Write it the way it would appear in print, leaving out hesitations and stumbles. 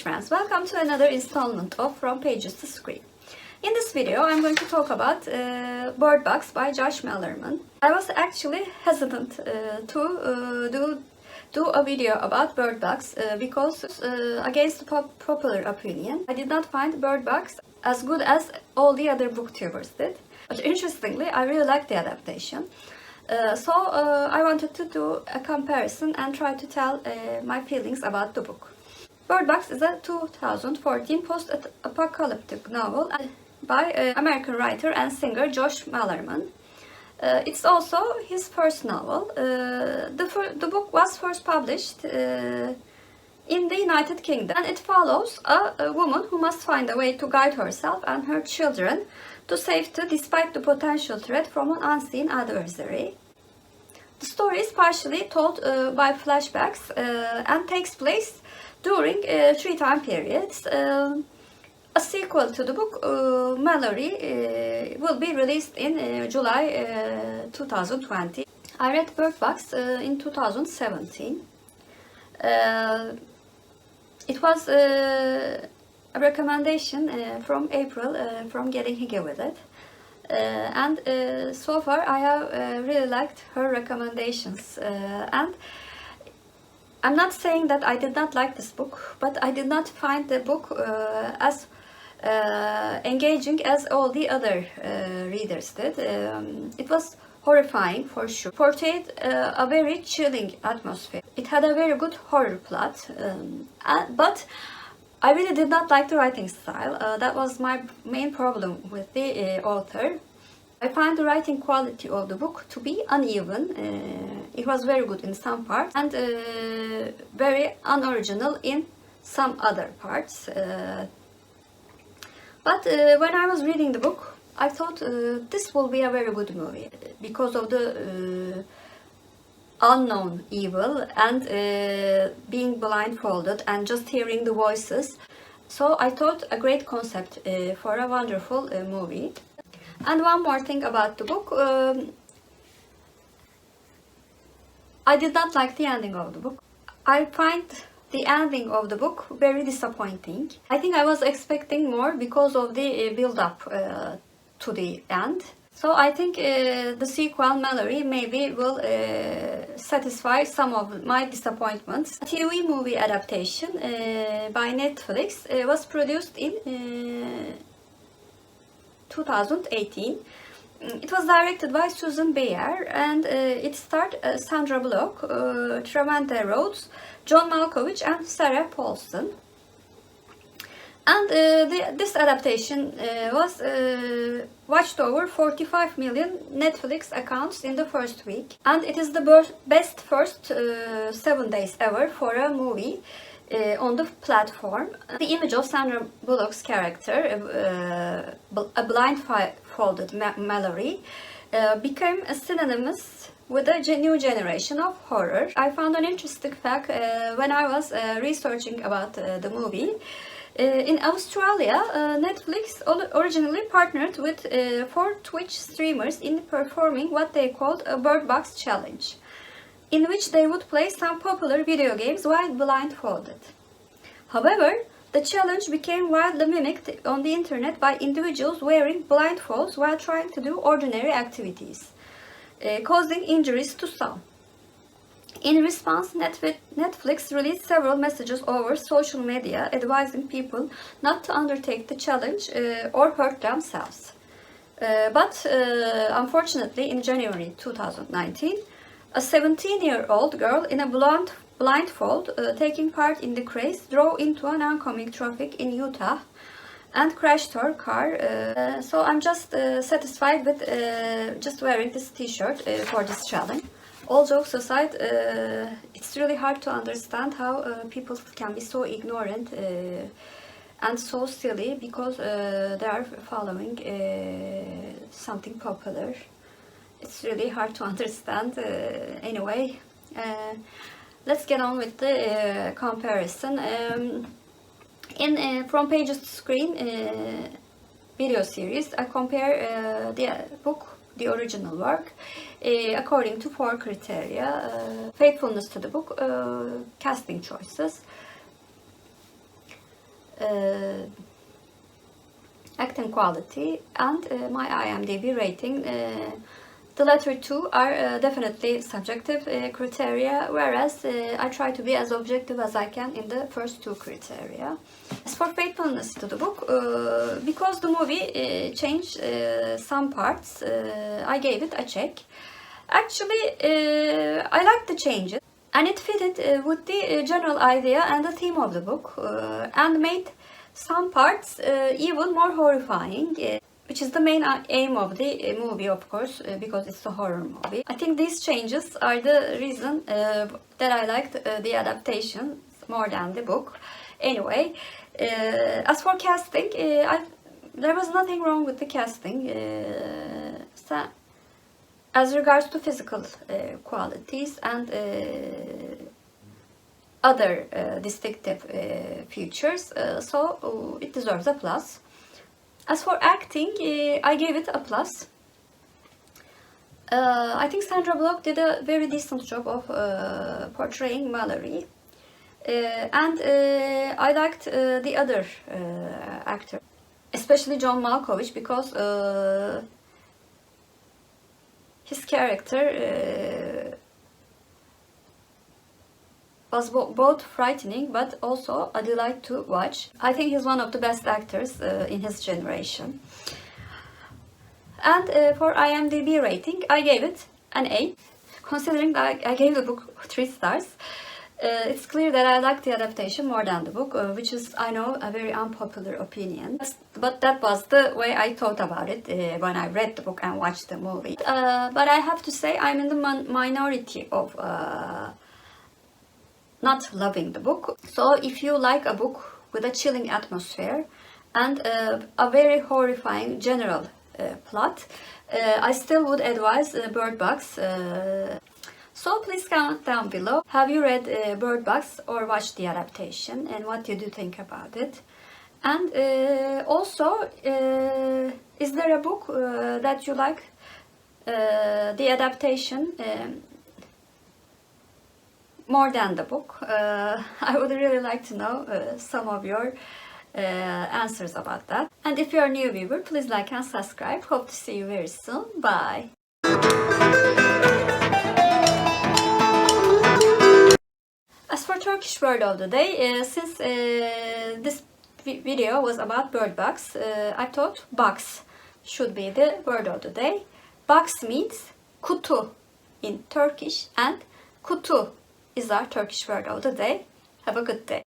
friends, welcome to another installment of From Pages to Screen. In this video I'm going to talk about Bird Box by Josh Malerman. I was actually hesitant to do a video about Bird Box because against the popular opinion, I did not find Bird Box as good as all the other booktubers did. But interestingly, I really liked the adaptation. So I wanted to do a comparison and try to tell my feelings about the book. Bird Box is a 2014 post-apocalyptic novel by American writer and singer Josh Malerman. It's also his first novel. The book was first published in the United Kingdom, and it follows a woman who must find a way to guide herself and her children to safety despite the potential threat from an unseen adversary. The story is partially told by flashbacks and takes place during 3 time periods. A sequel to the book, Mallory, will be released in July 2020. I read Bird Box in 2017. It was a recommendation from April from getting hygge with it. And so far I have really liked her recommendations. And I'm not saying that I did not like this book, but I did not find the book as engaging as all the other readers did. It was horrifying for sure. Portrayed a very chilling atmosphere. It had a very good horror plot, but I really did not like the writing style. That was my main problem with the author. I find the writing quality of the book to be uneven. It was very good in some parts and very unoriginal in some other parts. But when I was reading the book, I thought this will be a very good movie because of the unknown evil and being blindfolded and just hearing the voices. So I thought a great concept for a wonderful movie. And one more thing about the book, I did not like the ending of the book. I find the ending of the book very disappointing. I think I was expecting more because of the build-up to the end. So I think the sequel, Mallory, maybe will satisfy some of my disappointments. A TV movie adaptation by Netflix was produced in 2018. It was directed by Susan Bayer and it starred Sandra Bullock, Trevante Rhodes, John Malkovich and Sarah Paulson. And this adaptation was watched over 45 million Netflix accounts in the first week. And it is the best first 7 days ever for a movie on the platform. The image of Sandra Bullock's character, a blindfolded Mallory, became synonymous with a new generation of horror. I found an interesting fact when I was researching about the movie. In Australia, Netflix originally partnered with 4 Twitch streamers in performing what they called a Bird Box challenge, in which they would play some popular video games while blindfolded. However, the challenge became widely mimicked on the internet by individuals wearing blindfolds while trying to do ordinary activities, causing injuries to some. In response, Netflix released several messages over social media advising people not to undertake the challenge or hurt themselves. But unfortunately, in January 2019, a 17-year-old girl in a blindfold taking part in the craze drove into an oncoming traffic in Utah and crashed her car. So I'm just satisfied with just wearing this t-shirt for this challenge. All jokes aside, it's really hard to understand how people can be so ignorant and so silly because they are following something popular. It's really hard to understand. Anyway, let's get on with the comparison. In From Pages to Screen video series, I compare the book, the original work, according to 4 criteria: faithfulness to the book, casting choices, acting quality, and my IMDb rating. The latter two are definitely subjective criteria, whereas I try to be as objective as I can in the first two criteria. As for faithfulness to the book, because the movie changed some parts, I gave it a check. Actually, I liked the changes, and it fitted with the general idea and the theme of the book, and made some parts even more horrifying, which is the main aim of the movie, of course, because it's a horror movie. I think these changes are the reason that I liked the adaptation more than the book. Anyway, as for casting, there was nothing wrong with the casting. As regards to physical qualities and other distinctive features, so it deserves a plus. As for acting, I gave it a plus. I think Sandra Bullock did a very decent job of portraying Mallory, and I liked the other actor, especially John Malkovich, because his character was both frightening but also a delight to watch. I think he's one of the best actors in his generation. And for IMDb rating, I gave it an 8. Considering that I gave the book 3 stars, it's clear that I like the adaptation more than the book, which is, I know, a very unpopular opinion. But that was the way I thought about it when I read the book and watched the movie. But I have to say I'm in the minority of not loving the book. So if you like a book with a chilling atmosphere and a very horrifying general plot, I still would advise Bird Box. So please comment down below. Have you read Bird Box or watched the adaptation, and what did you think about it? And also, is there a book that you like the adaptation more than the book? I would really like to know some of your answers about that. And if you're a new viewer, please like and subscribe. Hope to see you very soon. Bye. As for Turkish word of the day, since this video was about Bird Box, I thought box should be the word of the day. Box means kutu in Turkish, and kutu is our Turkish word of the day. Have a good day.